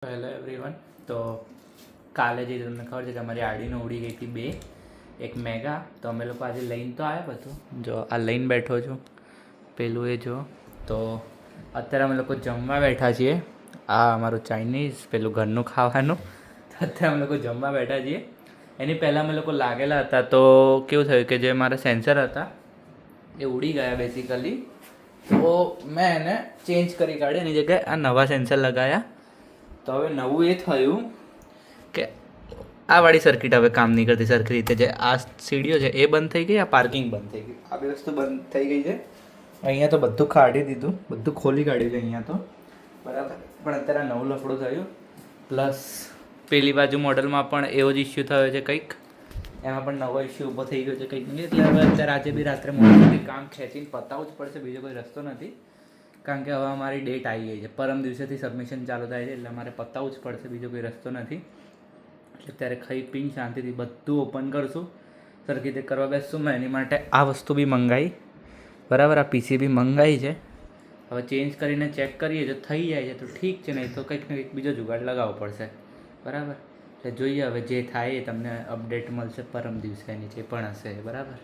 Hello everyone. તો કાલે જે તમને ખબર છે કે અમારી આડીનો ઉડી ગઈ હતી 2, એક મેગા. તો અમે લોકો આજે લઈને તો આવ્યા બધું. જો આ લઈને બેઠો છું, પેલું એ જો. તો અત્યારે અમે લોકો જમવા બેઠા છીએ. આ અમારું ચાઇનીઝ પેલું ઘરનું ખાવાનું. તો અત્યારે અમે લોકો જમવા બેઠા છીએ. એની પહેલાં અમે લોકો લાગેલા હતા. તો કેવું થયું કે જે મારા સેન્સર હતા એ ઉડી ગયા બેઝિકલી. તો મેં એને ચેન્જ કરી કાઢી, એની જગ્યાએ આ નવા સેન્સર લગાવ્યા. તો હવે નવું એ થયું કે આ વાળી સર્કિટ હવે કામ નહીં કરતી સરખી રીતે. જે આ સીડીઓ છે એ બંધ થઈ ગઈ, આ પાર્કિંગ બંધ થઈ ગઈ, આ બે વસ્તુ બંધ થઈ ગઈ છે. અહીંયા તો બધું કાઢી દીધું, બધું ખોલી કાઢ્યું છે અહીંયા તો, બરાબર. પણ અત્યારે નવું લફડું થયું. પ્લસ પેલી બાજુ મોડલમાં પણ એવો જ ઇસ્યુ થયો છે કંઈક, એમાં પણ નવો ઇસ્યુ ઊભો થઈ ગયો છે કંઈક નહીં. એટલે હવે અત્યારે આજે બી રાત્રે મોડલથી કામ ખેંચીને પતાવવું જ પડશે, બીજો કોઈ રસ્તો નથી. કારણ કે હવે અમારી ડેટ આવી ગઈ છે, પરમ દિવસેથી સબમિશન ચાલુ થાય છે, એટલે અમારે પતાવવું જ પડશે, બીજો કોઈ રસ્તો નથી. એટલે ત્યારે ખાઈ પીને શાંતિથી બધું ઓપન કરશું, સરખી રીતે કરવા બેસશું. મેં એની માટે આ વસ્તુ બી મંગાવી, બરાબર. આ પીસી બી મંગાવી છે. હવે ચેન્જ કરીને ચેક કરીએ, જો થઈ જાય છે તો ઠીક છે, નહીં તો કંઈક ને કંઈક બીજો જુગાડ લગાવવો પડશે, બરાબર. એટલે જોઈએ હવે જે થાય એ તમને અપડેટ મળશે પરમ દિવસે, એની જે પણ હશે, બરાબર.